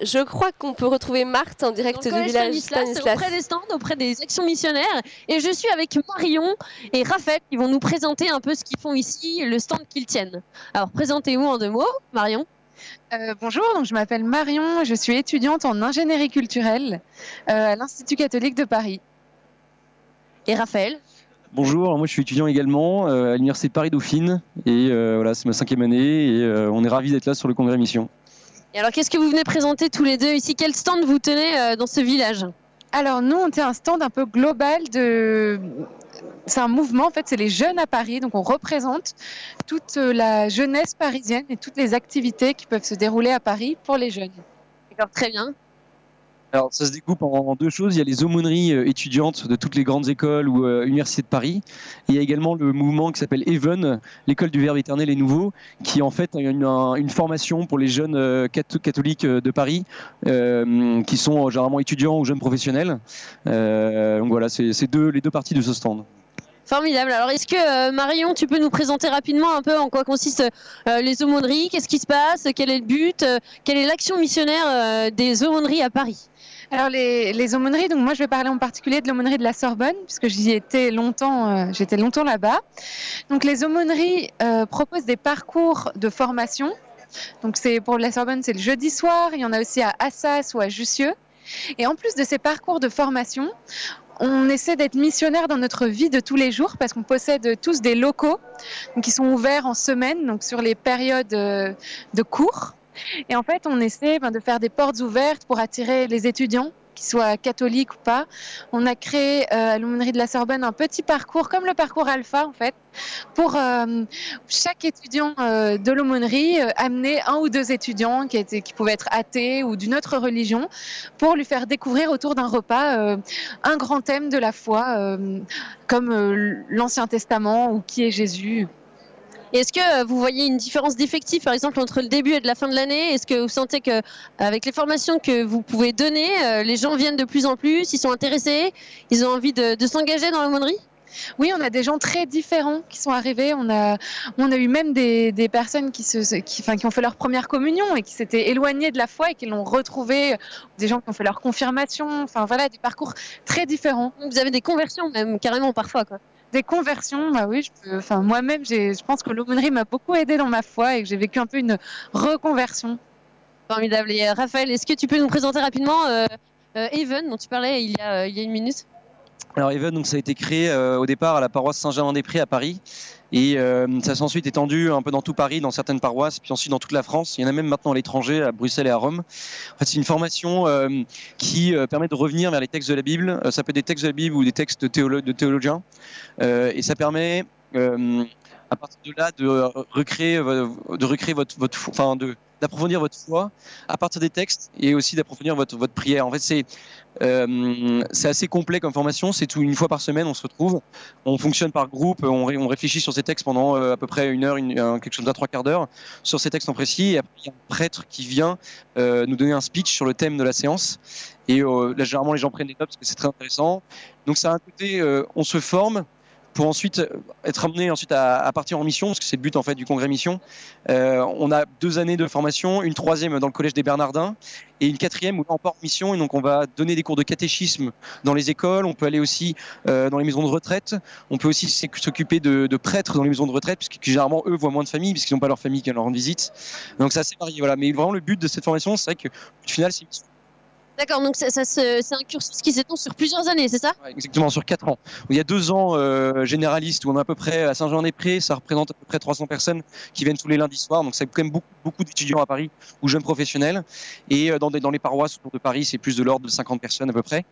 je crois qu'on peut retrouver Marthe en direct du village Stanislas. Auprès des stands, auprès des actions missionnaires. Et je suis avec Marion et Raphaël qui vont nous présenter un peu ce qu'ils font ici, le stand qu'ils tiennent. Alors, présentez-vous en 2 mots, Marion. Bonjour, donc je m'appelle Marion, je suis étudiante en ingénierie culturelle à l'Institut catholique de Paris. Et Raphaël. Bonjour, moi je suis étudiant également à l'Université Paris-Dauphine et voilà, c'est ma 5e année et on est ravis d'être là sur le congrès Mission. Et alors qu'est-ce que vous venez présenter tous les deux ici? Quel stand vous tenez dans ce village? Alors nous on tient un stand un peu global de... C'est un mouvement, en fait, c'est les jeunes à Paris. Donc, on représente toute la jeunesse parisienne et toutes les activités qui peuvent se dérouler à Paris pour les jeunes. D'accord, très bien. Alors, ça se découpe en 2 choses. Il y a les aumôneries étudiantes de toutes les grandes écoles ou universités de Paris. Et il y a également le mouvement qui s'appelle Even, l'école du Verbe éternel et nouveau, qui en fait a une formation pour les jeunes catholiques de Paris, qui sont généralement étudiants ou jeunes professionnels. Donc voilà, c'est les deux parties de ce stand. Formidable. Alors, est-ce que Marion, tu peux nous présenter rapidement un peu en quoi consistent les aumôneries? Qu'est-ce qui se passe? Quel est le but? Quelle est l'action missionnaire des aumôneries à Paris? Alors les aumôneries, donc moi je vais parler en particulier de l'aumônerie de la Sorbonne, puisque j'y étais longtemps, j'étais longtemps là-bas. Donc les aumôneries proposent des parcours de formation. Donc c'est pour la Sorbonne, c'est le jeudi soir. Il y en a aussi à Assas ou à Jussieu. Et en plus de ces parcours de formation, on essaie d'être missionnaire dans notre vie de tous les jours parce qu'on possède tous des locaux qui sont ouverts en semaine, donc sur les périodes de cours. Et en fait, on essaie de faire des portes ouvertes pour attirer les étudiants, qu'ils soient catholiques ou pas. On a créé à l'aumônerie de la Sorbonne un petit parcours, comme le parcours Alpha en fait, pour chaque étudiant de l'aumônerie amener 1 ou 2 étudiants qui pouvaient être athées ou d'une autre religion pour lui faire découvrir autour d'un repas un grand thème de la foi, comme l'Ancien Testament ou qui est Jésus. Est-ce que vous voyez une différence d'effectif, par exemple, entre le début et la fin de l'année? Est-ce que vous sentez qu'avec les formations que vous pouvez donner, les gens viennent de plus en plus, ils sont intéressés, ils ont envie de s'engager dans l'aumônerie? Oui, on a des gens très différents qui sont arrivés. On a eu même des personnes qui ont fait leur première communion et qui s'étaient éloignées de la foi et qui l'ont retrouvée. Des gens qui ont fait leur confirmation. Enfin voilà, des parcours très différents. Vous avez des conversions même carrément parfois, quoi. Des conversions, bah oui, moi-même, je pense que l'aumônerie m'a beaucoup aidée dans ma foi et que j'ai vécu un peu une reconversion. Formidable. Et Raphaël, est-ce que tu peux nous présenter rapidement Even, dont tu parlais il y a 1 minute? Alors Even, donc ça a été créé au départ à la paroisse Saint-Germain-des-Prés à Paris et ça s'est ensuite étendu un peu dans tout Paris, dans certaines paroisses, puis ensuite dans toute la France. Il y en a même maintenant à l'étranger, à Bruxelles et à Rome. En fait, c'est une formation qui permet de revenir vers les textes de la Bible. Ça peut être des textes de la Bible ou des textes de théologiens, et ça permet à partir de là d'approfondir votre foi à partir des textes et aussi d'approfondir votre prière. En fait, c'est assez complet comme formation. C'est tout, 1 fois par semaine, on se retrouve. On fonctionne par groupe. On réfléchit sur ces textes pendant à peu près 1 heure, quelque chose de 3/4 d'heure sur ces textes en précis. Et après, il y a un prêtre qui vient nous donner un speech sur le thème de la séance. Et là, généralement, les gens prennent des notes parce que c'est très intéressant. Donc, ça a un côté, on se forme pour ensuite être amené à partir en mission, parce que c'est le but en fait du congrès mission. On a 2 années de formation, une 3e dans le collège des Bernardins et une 4e où là on part en mission, et donc on va donner des cours de catéchisme dans les écoles. On peut aller aussi dans les maisons de retraite. On peut aussi s'occuper de prêtres dans les maisons de retraite, puisque généralement eux voient moins de famille puisqu'ils n'ont pas leur famille qui leur rendre visite. Donc c'est assez varié, voilà. Mais vraiment le but de cette formation, c'est vrai que au final c'est une mission. D'accord, donc c'est un cursus qui s'étend sur plusieurs années, c'est ça? Ouais, exactement, sur 4 ans. Il y a 2 ans généralistes où on a à peu près à Saint-Jean-des-Prés, ça représente à peu près 300 personnes qui viennent tous les lundis soirs, donc c'est quand même beaucoup d'étudiants à Paris ou jeunes professionnels. Et dans les paroisses autour de Paris, c'est plus de l'ordre de 50 personnes à peu près.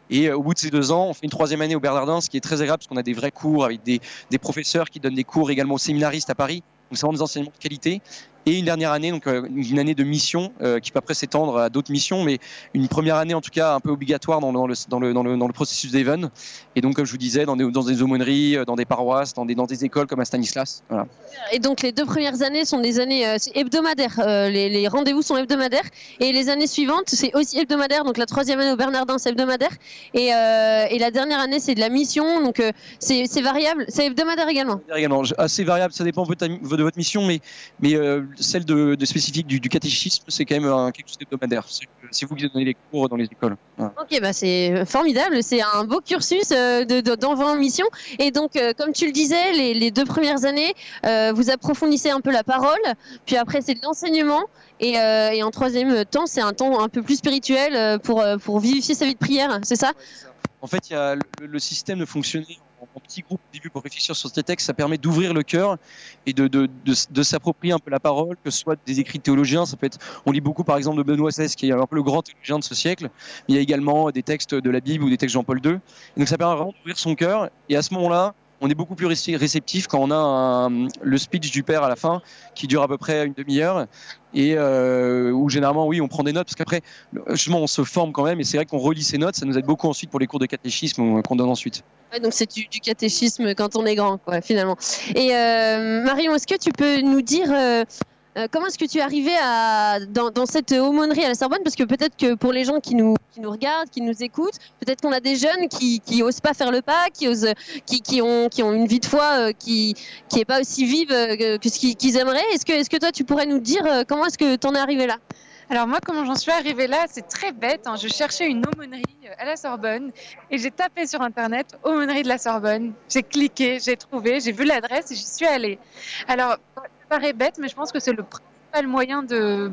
Et au bout de ces 2 ans, on fait une 3e année au Bernardin, ce qui est très agréable parce qu'on a des vrais cours avec des professeurs qui donnent des cours également aux séminaristes à Paris. Donc c'est vraiment des enseignements de qualité. Et une dernière année, donc une année de mission qui peut après s'étendre à d'autres missions, mais une première année en tout cas un peu obligatoire dans le processus d'Even. Et donc comme je vous disais, dans des aumôneries, dans des paroisses, dans des écoles comme à Stanislas. Voilà. Et donc les 2 premières années sont des années hebdomadaires. Les rendez-vous sont hebdomadaires. Et les années suivantes, c'est aussi hebdomadaire. Donc la 3e année au Bernardin, c'est hebdomadaire. Et la dernière année, c'est de la mission. Donc c'est variable. C'est hebdomadaire également. Assez variable. Ça dépend un peu de votre mission, mais celle de spécifique du catéchisme, c'est quand même quelque chose d'hebdomadaire. C'est vous qui donnez les cours dans les écoles. Voilà. Ok, bah c'est formidable, c'est un beau cursus d'envoi en mission. Et donc, comme tu le disais, les 2 premières années, vous approfondissez un peu la parole, puis après c'est de l'enseignement, et en 3e temps, c'est un temps un peu plus spirituel pour vivifier sa vie de prière, c'est ça? En fait, il y a le système de fonctionner en petits groupes au début pour réfléchir sur ces textes, ça permet d'ouvrir le cœur et de s'approprier un peu la parole, que ce soit des écrits de théologiens. Ça peut être, on lit beaucoup par exemple de Benoît XVI, qui est un peu le grand théologien de ce siècle, mais il y a également des textes de la Bible ou des textes de Jean-Paul II. Et donc ça permet vraiment d'ouvrir son cœur, et à ce moment-là, on est beaucoup plus réceptif quand on a le speech du père à la fin, qui dure à peu près une demi-heure, et où généralement, oui, on prend des notes, parce qu'après, justement, on se forme quand même, et c'est vrai qu'on relit ces notes, ça nous aide beaucoup ensuite pour les cours de catéchisme qu'on donne ensuite. Ouais, donc c'est du catéchisme quand on est grand, quoi, finalement. Et Marion, est-ce que tu peux nous dire comment est-ce que tu es arrivée dans cette aumônerie à la Sorbonne? Parce que peut-être que pour les gens qui nous regardent, qui nous écoutent, peut-être qu'on a des jeunes qui osent pas faire le pas, qui ont une vie de foi qui est pas aussi vive que ce qu'ils aimeraient. Est-ce que toi, tu pourrais nous dire comment est-ce que tu en es arrivée là? Alors moi, comment j'en suis arrivée là, c'est très bête. Je cherchais une aumônerie à la Sorbonne et j'ai tapé sur Internet « aumônerie de la Sorbonne ». J'ai cliqué, j'ai trouvé, j'ai vu l'adresse et j'y suis allée. Alors, ça paraît bête, mais je pense que c'est le principal moyen de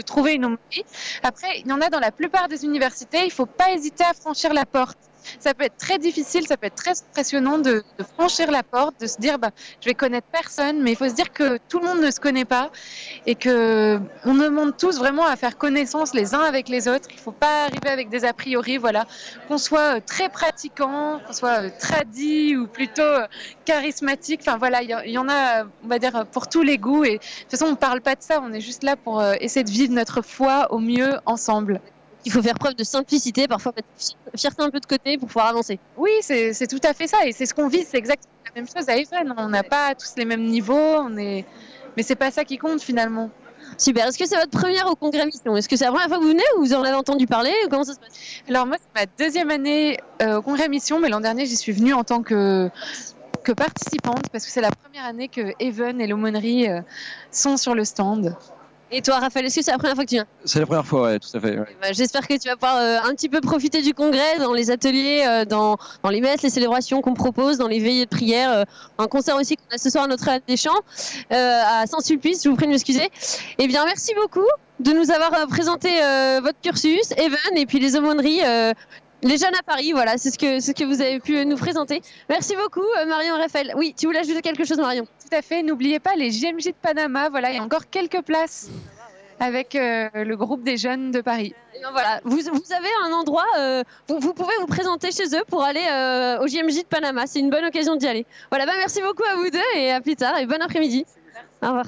trouver une aumônerie. Après, il y en a dans la plupart des universités, il ne faut pas hésiter à franchir la porte. Ça peut être très difficile, ça peut être très impressionnant de franchir la porte, de se dire je vais connaître personne, mais il faut se dire que tout le monde ne se connaît pas et que on demande tous vraiment à faire connaissance les uns avec les autres. Il ne faut pas arriver avec des a priori, voilà, qu'on soit très pratiquant, qu'on soit tradit ou plutôt charismatique. Enfin voilà, il y en a, on va dire, pour tous les goûts. Et de toute façon, on ne parle pas de ça, on est juste là pour essayer de vivre notre foi au mieux ensemble. Il faut faire preuve de simplicité, parfois mettre fierté un peu de côté pour pouvoir avancer. Oui, c'est tout à fait ça, et c'est ce qu'on vit, c'est exactement la même chose à Even. On n'a pas tous les mêmes niveaux, mais c'est pas ça qui compte finalement. Super. Est-ce que c'est votre première au congrès mission? Est-ce que c'est la première fois que vous venez ou vous en avez entendu parler? Comment ça se passe? Alors moi, c'est ma 2e année au congrès mission, mais l'an dernier, j'y suis venue en tant que participante, parce que c'est la première année que Even et l'aumônerie sont sur le stand. Et toi, Raphaël, est-ce que c'est la première fois que tu viens? C'est la première fois, ouais, tout à fait. Ouais. J'espère que tu vas pouvoir un petit peu profiter du congrès, dans les ateliers, dans les messes, les célébrations qu'on propose, dans les veillées de prière, un concert aussi qu'on a ce soir à Notre-Dame des Champs, à Saint-Sulpice, je vous prie de m'excuser. Eh bien, merci beaucoup de nous avoir présenté votre cursus, Even, et puis les aumôneries, les jeunes à Paris, voilà, c'est ce que vous avez pu nous présenter. Merci beaucoup, Marion et Raphaël. Oui, tu voulais ajouter quelque chose, Marion? Tout à fait, n'oubliez pas les JMJ de Panama, voilà, il y a encore quelques places avec le groupe des jeunes de Paris. Et bien voilà, vous avez un endroit, vous pouvez vous présenter chez eux pour aller au JMJ de Panama, c'est une bonne occasion d'y aller. Voilà, merci beaucoup à vous deux et à plus tard et bon après-midi. Au revoir.